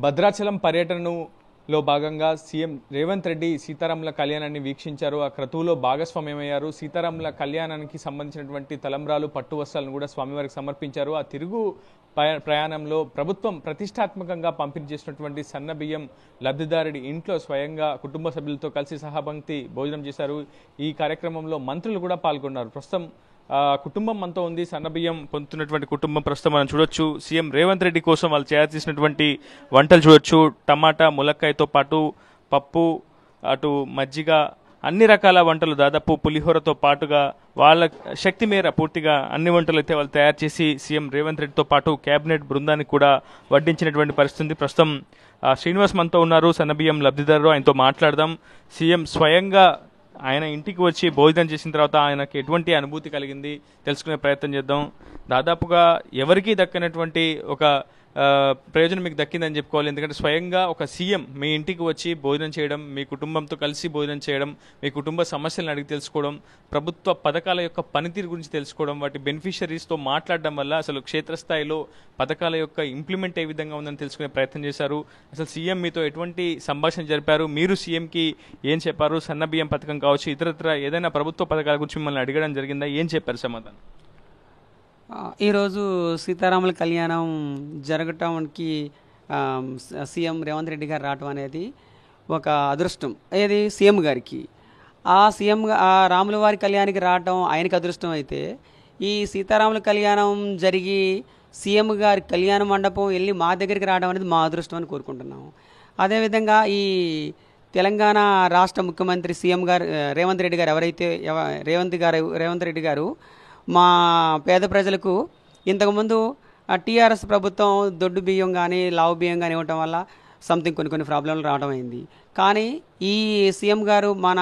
భద్రాచలం పర్యటనలో భాగంగా సీఎం రేవంత్ రెడ్డి సీతారాముల కళ్యాణాన్ని వీక్షించారు. ఆ క్రతువులో భాగస్వామ్యమయ్యారు. సీతారాముల కళ్యాణానికి సంబంధించినటువంటి తలంబ్రాలు, పట్టు వస్త్రాలను కూడా స్వామివారికి సమర్పించారు. ఆ తిరుగు ప్రయాణంలో ప్రభుత్వం ప్రతిష్టాత్మకంగా పంపిణీ చేసినటువంటి సన్న బియ్యం లబ్ధిదారుడి ఇంట్లో స్వయంగా కుటుంబ సభ్యులతో కలిసి సహపంక్తి భోజనం చేశారు. ఈ కార్యక్రమంలో మంత్రులు కూడా పాల్గొన్నారు. ప్రస్తుతం కుటుంబం అంతా ఉంది. సన్నబియ్యం పొందుతున్నటువంటి కుటుంబం ప్రస్తుతం మనం చూడొచ్చు. సీఎం రేవంత్ రెడ్డి కోసం వాళ్ళు తయారు చేసినటువంటి వంటలు చూడొచ్చు. టమాటా, ములక్కాయతో పాటు పప్పు, అటు మజ్జిగ, అన్ని రకాల వంటలు, దాదాపు పులిహోరతో పాటుగా వాళ్ళ శక్తి మేర పూర్తిగా అన్ని వంటలు అయితే వాళ్ళు తయారు చేసి సీఎం రేవంత్ రెడ్డితో పాటు కేబినెట్ బృందానికి కూడా వడ్డించినటువంటి పరిస్థితి. ప్రస్తుతం శ్రీనివాస్ మనతో ఉన్నారు, సన్నబియ్యం లబ్ధిదారు. ఆయనతో మాట్లాడదాం. సీఎం స్వయంగా ఆయన ఇంటికి వచ్చి భోజనం చేసిన తర్వాత ఆయనకి ఎటువంటి అనుభూతి కలిగింది తెలుసుకునే ప్రయత్నం చేద్దాం. దాదాపుగా ఎవరికీ దక్కనటువంటి ఒక ప్రయోజనం మీకు దక్కిందని చెప్పుకోవాలి. ఎందుకంటే స్వయంగా ఒక సీఎం మీ ఇంటికి వచ్చి భోజనం చేయడం, మీ కుటుంబంతో కలిసి భోజనం చేయడం, మీ కుటుంబ సమస్యలను అడిగి తెలుసుకోవడం, ప్రభుత్వ పథకాల యొక్క పనితీరు గురించి తెలుసుకోవడం, వాటి బెనిఫిషరీస్తో మాట్లాడడం వల్ల అసలు క్షేత్రస్థాయిలో పథకాల యొక్క ఇంప్లిమెంట్ ఏ విధంగా ఉందని తెలుసుకునే ప్రయత్నం చేశారు. అసలు సీఎం మీతో ఎటువంటి సంభాషణ జరిపారు, మీరు సీఎంకి ఏం చెప్పారు, సన్నబియ్యం పథకం కావచ్చు, ఇతరత్ర ఏదైనా ప్రభుత్వ పథకాల గురించి మిమ్మల్ని అడగడం జరిగిందా, ఏం చెప్పారు సమాధానం? ఈరోజు సీతారాముల కళ్యాణం జరగటానికి సీఎం రేవంత్ రెడ్డి గారు రావటం అనేది ఒక అదృష్టం. ఏది సీఎం గారికి. ఆ రాముల వారి కళ్యాణానికి రావటం ఆయనకి అదృష్టం అయితే, ఈ సీతారాముల కళ్యాణం జరిగి సీఎం గారి కళ్యాణ మండపం వెళ్ళి మా దగ్గరికి రావడం అనేది మా అదృష్టం అని కోరుకుంటున్నాము. అదేవిధంగా ఈ తెలంగాణ రాష్ట్ర ముఖ్యమంత్రి సీఎం గారు రేవంత్ రెడ్డి గారు రేవంత్ రెడ్డి గారు మా పేద ప్రజలకు ఇంతకుముందు టీఆర్ఎస్ ప్రభుత్వం దొడ్డు బియ్యం కానీ లావు బియ్యం కానీ ఇవ్వటం వల్ల సంథింగ్ కొన్ని ప్రాబ్లంలు రావడం అయింది. కానీ ఈ సీఎం గారు మన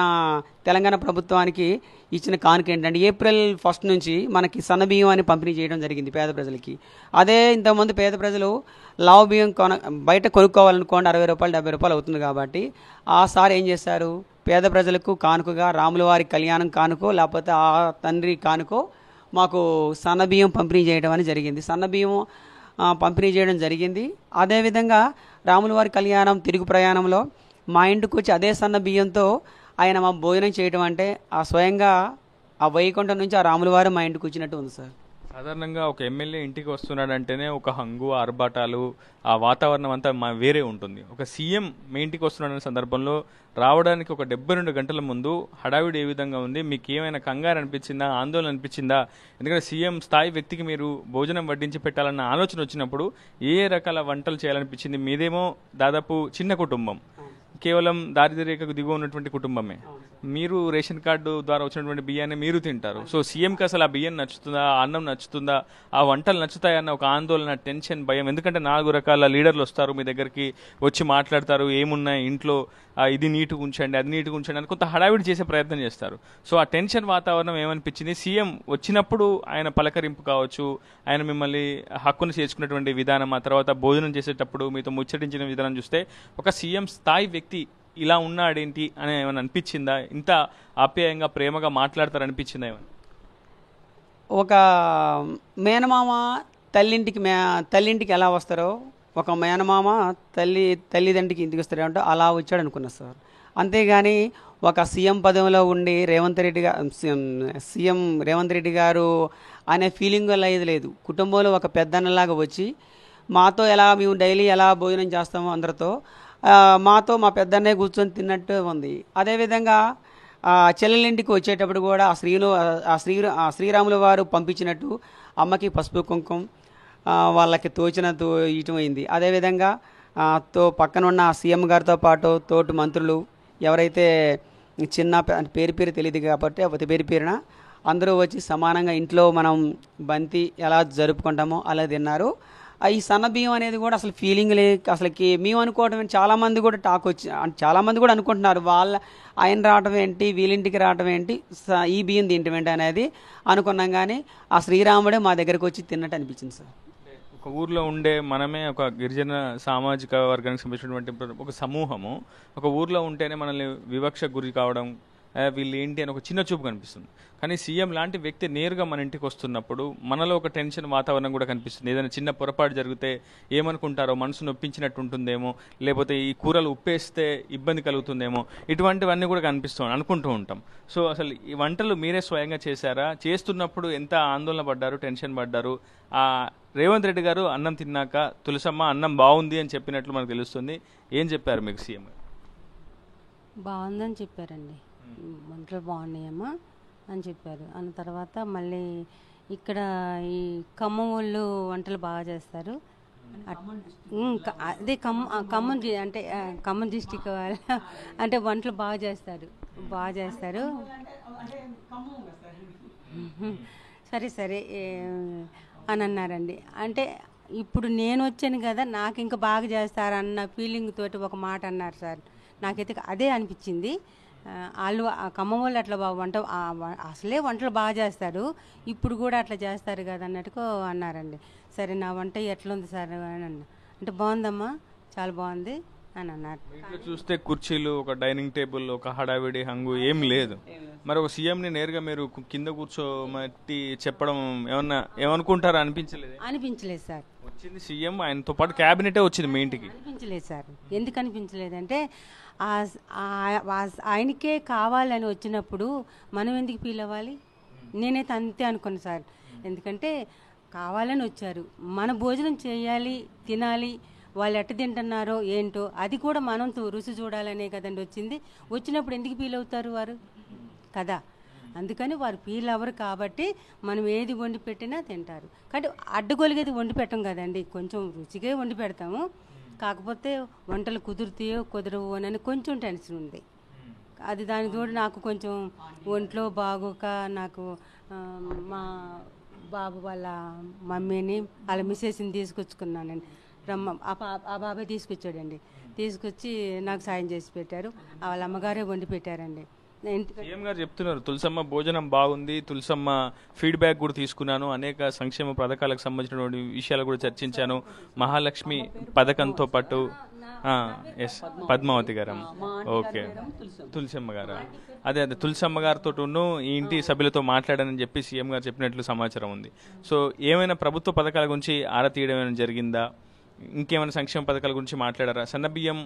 తెలంగాణ ప్రభుత్వానికి ఇచ్చిన కానుక ఏంటంటే ఏప్రిల్ 1 నుంచి మనకి సన్న బియ్యం అని పంపిణీ చేయడం జరిగింది పేద ప్రజలకి. అదే ఇంతకుముందు పేద ప్రజలు లావు బియ్యం బయట కొనుక్కోవాలనుకోండి 60 రూపాయలు 70 రూపాయలు అవుతుంది. కాబట్టి ఆ సార్ ఏం చేశారు, పేద ప్రజలకు కానుకగా రాముల వారి కళ్యాణం కానుకో లేకపోతే ఆ తండ్రి కానుకో మాకు సన్నబియ్యం పంపిణీ చేయడం అని జరిగింది. సన్నబియ్యం పంపిణీ చేయడం జరిగింది. అదేవిధంగా రాముల వారి కళ్యాణం తిరుగు ప్రయాణంలో మా ఇంటికి వచ్చి అదే సన్న బియ్యంతో ఆయన మా భోజనం చేయడం అంటే ఆ స్వయంగా ఆ వైకుంఠం నుంచి ఆ రాముల వారు మా ఇంటికి వచ్చినట్టు ఉంది సార్. సాధారణంగా ఒక ఎమ్మెల్యే ఇంటికి వస్తున్నాడంటేనే ఒక హంగు, ఆర్భాటాలు, ఆ వాతావరణం అంతా వేరే ఉంటుంది. ఒక సీఎం మీ ఇంటికి వస్తున్నాడనే సందర్భంలో రావడానికి ఒక 72 గంటల ముందు హడావిడి ఏ విధంగా ఉంది, మీకు ఏమైనా కంగారు అనిపించిందా, ఆందోళన అనిపించిందా? ఎందుకంటే సీఎం స్థాయి వ్యక్తికి మీరు భోజనం వడ్డించి పెట్టాలన్న ఆలోచన వచ్చినప్పుడు ఏ రకాల వంటలు చేయాలనిపించింది? మీదేమో దాదాపు చిన్న కుటుంబం, కేవలం దారిద్ర్య రేఖకు దిగువ ఉన్నటువంటి కుటుంబమే. మీరు రేషన్ కార్డు ద్వారా వచ్చినటువంటి బియ్యాన్ని మీరు తింటారు. సో సీఎంకి అసలు ఆ బియ్యం నచ్చుతుందా, ఆ అన్నం నచ్చుతుందా, ఆ వంటలు నచ్చుతాయన్న ఒక ఆందోళన, టెన్షన్, భయం. ఎందుకంటే 4 రకాల లీడర్లు వస్తారు మీ దగ్గరికి, వచ్చి మాట్లాడతారు, ఏమున్నాయి ఇంట్లో, ఇది నీట్గా ఉంచండి, అది నీట్గా ఉంచండి అని కొంత హడావిడి చేసే ప్రయత్నం చేస్తారు. సో ఆ టెన్షన్ వాతావరణం ఏమనిపించింది? సీఎం వచ్చినప్పుడు ఆయన పలకరింపు కావచ్చు, ఆయన మిమ్మల్ని హక్కును చేర్చుకున్నటువంటి విధానం, ఆ తర్వాత భోజనం చేసేటప్పుడు మీతో ముచ్చటించిన విధానం చూస్తే ఒక సీఎం స్థాయి వ్యక్తి ఇలా ఉన్నాడేంటి అని ఏమైనా అనిపించిందా? ఇంత ఆప్యాయంగా ప్రేమగా మాట్లాడతారనిపించిందా ఏమైనా? ఒక మేనమామ తల్లింటికి ఎలా వస్తారో ఒక మేనమామ తల్లిదండ్రికి ఇంటికి వస్తారంటే అలా వచ్చాడు అనుకున్నా సార్. అంతేగాని ఒక సీఎం పదవిలో ఉండి సీఎం రేవంత్ రెడ్డి గారు అనే ఫీలింగ్ వల్ల ఇది లేదు. కుటుంబంలో ఒక పెద్దన్నలాగా వచ్చి మాతో మేము డైలీ ఎలా భోజనం చేస్తామో అందరితో మాతో మా పెద్దన్నే కూర్చొని తిన్నట్టు ఉంది. అదేవిధంగా చెల్లెలింటికి వచ్చేటప్పుడు కూడా శ్రీరాముల వారు పంపించినట్టు అమ్మకి పసుపు కుంకుమ వాళ్ళకి ఇయటం అయింది. అదేవిధంగా పక్కన ఉన్న సీఎం గారితో పాటు తోటి మంత్రులు ఎవరైతే చిన్న పేరు తెలియదు కాబట్టి అవి పేరున అందరూ వచ్చి సమానంగా ఇంట్లో మనం బంతి ఎలా జరుపుకుంటామో అలా తిన్నారు. ఈ సన్న బియ్యం అనేది కూడా అసలు ఫీలింగ్ అసలుకి మేము అనుకోవటం, చాలామంది కూడా చాలామంది కూడా అనుకుంటున్నారు ఆయన రావటం ఏంటి, వీళ్ళింటికి రావటం ఏంటి, ఈ బియ్యం తింటం ఏంటి అనేది అనుకున్నాం. కానీ ఆ శ్రీరాముడే మా దగ్గరకు వచ్చి తిన్నట్టు అనిపించింది సార్. ఒక ఊర్లో ఉండే మనమే ఒక గిరిజన సామాజిక వర్గానికి సంబంధించినటువంటి ఒక సమూహము ఒక ఊర్లో ఉంటేనే మనల్ని వివక్ష గురి కావడం, వీళ్ళు ఏంటి అని ఒక చిన్న చూపు కనిపిస్తుంది. కానీ సీఎం లాంటి వ్యక్తి నేరుగా మన ఇంటికి వస్తున్నప్పుడు మనలో ఒక టెన్షన్ వాతావరణం కూడా కనిపిస్తుంది. ఏదైనా చిన్న పొరపాటు జరిగితే ఏమనుకుంటారో, మనసు నొప్పించినట్టు ఉంటుందేమో, లేకపోతే ఈ కూరలు ఉప్పేస్తే ఇబ్బంది కలుగుతుందేమో, ఇటువంటివన్నీ కూడా అనుకుంటూ ఉంటాం. సో అసలు ఈ వంటలు మీరే స్వయంగా చేశారా? చేస్తున్నప్పుడు ఎంత ఆందోళన పడ్డారు, టెన్షన్ పడ్డారు? రేవంత్ రెడ్డి గారు అన్నం తిన్నాక తులసమ్మ అన్నం బాగుంది అని చెప్పినట్లు మనకు తెలుస్తుంది. ఏం చెప్పారు మీకు సీఎం? బాగుందని చెప్పారండి. వంటలు బాగున్నాయమ్మా అని చెప్పారు. అన్న తర్వాత మళ్ళీ ఇక్కడ ఈ ఖమ్మం వాళ్ళు వంటలు బాగా చేస్తారు. అదే అంటే ఖమ్మం డిస్టిక్ వాళ్ళ అంటే వంటలు బాగా చేస్తారు. సరే అని అన్నారండి. అంటే ఇప్పుడు నేను వచ్చాను కదా, నాకు ఇంకా బాగా చేస్తారన్న ఫీలింగ్ తోటి ఒక మాట అన్నారు సార్. నాకైతే అదే అనిపించింది. వాళ్ళు ఖమ్మం వాళ్ళు అట్లా అసలే వంటలు బాగా చేస్తారు, ఇప్పుడు కూడా అట్లా చేస్తారు కదా అన్నట్టుగా అన్నారండి. సరే నా వంట ఎట్లుంది సార్ అని అన్న. అంటే బాగుందమ్మా, చాలా బాగుంది అని అన్నారు. చూస్తే కుర్చీలు, ఒక డైనింగ్ టేబుల్, ఒక హడావిడి హంగు ఏం లేదు. మరి ఒక సీఎంని నేరుగా మీరు కింద కూర్చోమట్టి చెప్పడం ఏమనుకుంటారో అనిపించలేదు సార్. వచ్చింది సీఎం, ఆయనతో పాటు క్యాబినెటే వచ్చింది మీ ఇంటికి. అనిపించలేదు సార్. ఎందుకు అనిపించలేదంటే ఆయనకే కావాలని వచ్చినప్పుడు మనం ఎందుకు ఫీల్ అవ్వాలి? నేనైతే అంతే అనుకున్నాను సార్. ఎందుకంటే కావాలని వచ్చారు, మన భోజనం చేయాలి, తినాలి, వాళ్ళు ఎట్ట తింటున్నారో ఏంటో అది కూడా మనం రుచి చూడాలనే కదండి వచ్చినప్పుడు ఎందుకు ఫీల్ అవుతారు వారు కదా? అందుకని వారు ఫీల్ అవ్వరు కాబట్టి మనం ఏది వండి పెట్టినా తింటారు. కానీ అడ్డుగొలిగేది వండి పెట్టం కదండి, కొంచెం రుచిగా వండి పెడతాము. కాకపోతే వంటలు కుదురుతాయో కుదరవు అని కొంచెం టెన్షన్ ఉంది. అది దాని తోడు నాకు కొంచెం ఒంట్లో బాగోక నాకు మా బాబు వాళ్ళ మమ్మీని వాళ్ళ మిస్సెస్ని తీసుకొచ్చుకున్నానండి. ఆ బాబాయ్ తీసుకొచ్చాడండి. తీసుకొచ్చి నాకు సాయం చేసి పెట్టారు. వాళ్ళ అమ్మగారే వండి పెట్టారండి. సీఎం గారు చెప్తున్నారు తులసమ్మ భోజనం బాగుంది, తులసమ్మ ఫీడ్బ్యాక్ కూడా తీసుకున్నాను, అనేక సంక్షేమ పథకాలకు సంబంధించినటువంటి విషయాలు కూడా చర్చించాను, మహాలక్ష్మి పథకంతో పాటు ఎస్ పద్మావతి గారు, ఓకే తులసమ్మ గారు, అదే తులసమ్మ గారితో ఈ ఇంటి సభ్యులతో మాట్లాడానని చెప్పి సీఎం గారు చెప్పినట్లు సమాచారం ఉంది. సో ఏమైనా ప్రభుత్వ పథకాల గురించి ఆరా తీయడం జరిగిందా? ఇంకేమైనా సంక్షేమ పథకాల గురించి మాట్లాడారా? సన్నబియ్యం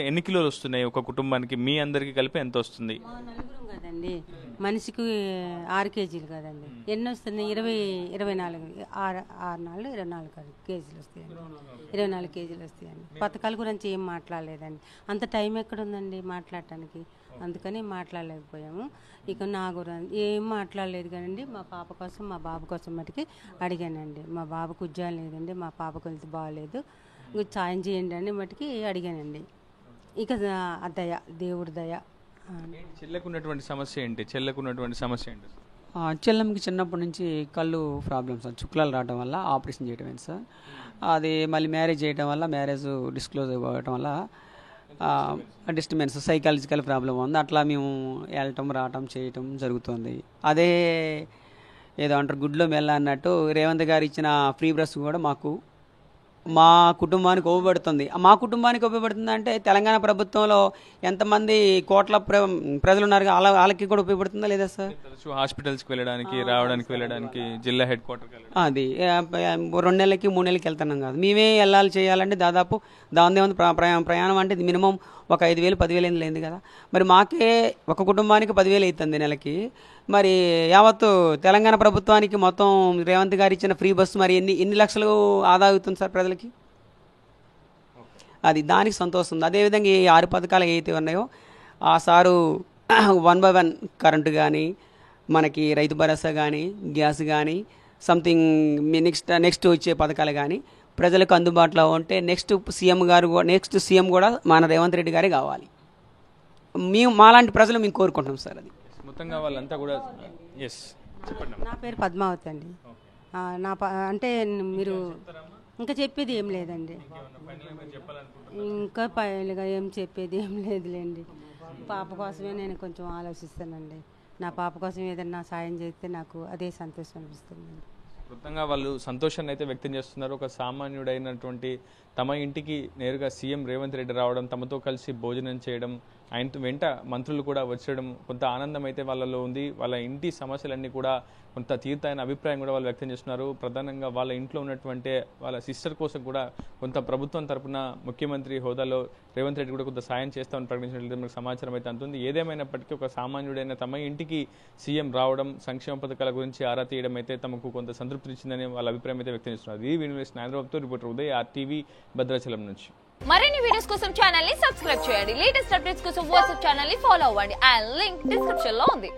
ఎన్ని కిలోలు వస్తున్నాయి ఒక కుటుంబానికి? మీ అందరికి కలిపి ఎంత వస్తుంది? నలుగురం కదండి, మనిషికి 6 కేజీలు కదండి. ఎన్ని వస్తున్నాయి? 24 కేజీలు వస్తాయండి. 24 కేజీలు వస్తాయండి. పథకాల గురించి ఏం మాట్లాడలేదండి. అంత టైం ఎక్కడుందండి మాట్లాడటానికి, అందుకని మాట్లాడలేకపోయాము. ఇక నా గురించి ఏం మాట్లాడలేదు కానండి. మా పాప కోసం, మా బాబు కోసం మటుకి అడిగానండి. మా బాబుకు ఉద్యోగం లేదండి, మా పాపకు వెళ్తే బాగాలేదు, సాయం చేయండి అని మటుకి అడిగానండి. ఇక దయ, దేవుడి దయ. చెల్లెకున్నటువంటి సమస్య ఏంటి? చెల్లెమ్మకి చిన్నప్పటి నుంచి కళ్ళు ప్రాబ్లమ్స్, చుక్కలాలు రావడం వల్ల ఆపరేషన్ చేయడం ఏంటి సార్. అది మళ్ళీ మ్యారేజ్ చేయడం వల్ల, మ్యారేజ్ డిస్క్లోజ్ అవ్వడం వల్ల డిస్టర్బెన్స్, సైకాలజికల్ ప్రాబ్లం ఉంది. అట్లా మేము వెళ్ళటం రావటం చేయటం జరుగుతుంది. అదే ఏదో అంటారు గుడ్లో మెల్ల అన్నట్టు రేవంత్ గారు ఇచ్చిన ఫ్రీ బ్రష్ కూడా మా కుటుంబానికి ఉపయోగపడుతుంది. మా కుటుంబానికి ఉపయోగపడుతుంది అంటే తెలంగాణ ప్రభుత్వంలో ఎంతమంది కోట్ల ప్రజలు ఉన్నారు, వాళ్ళకి కూడా ఉపయోగపడుతుందా లేదా సార్? హాస్పిటల్స్కి వెళ్ళడానికి, రావడానికి, జిల్లా హెడ్ క్వార్టర్కి అది 2 నెలలకి 3 నెలలకి వెళ్తున్నాం కాదు, మేమే వెళ్ళాలి చేయాలంటే దాదాపు దాని ప్రయాణం అంటే మినిమం ఒక 5,000 10,000 లేదు కదా. మరి మాకే ఒక కుటుంబానికి 10,000 అవుతుంది నెలకి. మరి యావత్తు తెలంగాణ ప్రభుత్వానికి మొత్తం రేవంత్ గారు ఇచ్చిన ఫ్రీ బస్సు మరి ఎన్ని లక్షలు ఆదా అవుతుంది సార్ ప్రజలకి? అది దానికి సంతోషం ఉంది. అదేవిధంగా ఈ 6 పథకాలు ఏవైతే ఉన్నాయో ఆ సారు 1 by 1 కరెంటు కానీ, మనకి రైతు భరోసా కానీ, గ్యాస్ కానీ, సంథింగ్ నెక్స్ట్ వచ్చే పథకాలు కానీ ప్రజలకు అందుబాటులో ఉంటే నెక్స్ట్ సీఎం కూడా మన రేవంత్ రెడ్డి గారే కావాలి. మాలాంటి ప్రజలు మేము కోరుకుంటున్నాం సార్. అది మొత్తంగా వాళ్ళంతా కూడా. నా పేరు పద్మావతి అండి. అంటే మీరు ఇంకా చెప్పేది ఏం లేదండి, ఇంకా పైలుగా ఏం చెప్పేది ఏం లేదులేండి. పాప కోసమే నేను కొంచెం ఆలోచిస్తానండి. నా పాప కోసం ఏదన్నా సాయం చేస్తే నాకు అదే సంతోషం అనిపిస్తుంది. మొత్తంగా వాళ్ళు సంతోషాన్ని అయితే వ్యక్తం చేస్తున్నారు. ఒక సామాన్యుడైనటువంటి తమ ఇంటికి నేరుగా సీఎం రేవంత్ రెడ్డి రావడం, తమతో కలిసి భోజనం చేయడం, ఆయన వెంట మంత్రులు కూడా వచ్చడం కొంత ఆనందం అయితే వాళ్ళలో ఉంది. వాళ్ళ ఇంటి సమస్యలన్నీ కూడా కొంత తీరుతాయన్న అభిప్రాయం కూడా వాళ్ళు వ్యక్తం చేస్తున్నారు. ప్రధానంగా వాళ్ళ ఇంట్లో ఉన్నటువంటి వాళ్ళ సిస్టర్ కోసం కూడా కొంత ప్రభుత్వం తరపున ముఖ్యమంత్రి హోదాలో రేవంత్ రెడ్డి కూడా కొంత సాయం చేస్తామని ప్రకటించినట్లయితే మనకు సమాచారం అయితే అందుతుంది. ఏదేమైనప్పటికీ ఒక సామాన్యుడైన తమ ఇంటికి సీఎం రావడం, సంక్షేమ పథకాల గురించి ఆరా తీయడం అయితే తమకు కొంత సంతృప్తినిచ్చిందని వాళ్ళ అభిప్రాయం అయితే వ్యక్తం చేస్తున్నారు. ఈ వీడియో హైదరాబాద్తో రిపోర్టర్ ఉదయ్, RTV భద్రాచలం నుంచి. మరిన్ని వీడియోస్ కోసం ఛానల్ ని సబ్స్క్రైబ్ చేయండి. లేటెస్ట్ అప్డేట్స్ కోసం వాట్సాప్ ఛానల్ ని ఫాలో అవ్వండి. అండ్ లింక్ డిస్క్రిప్షన్ లో ఉంది.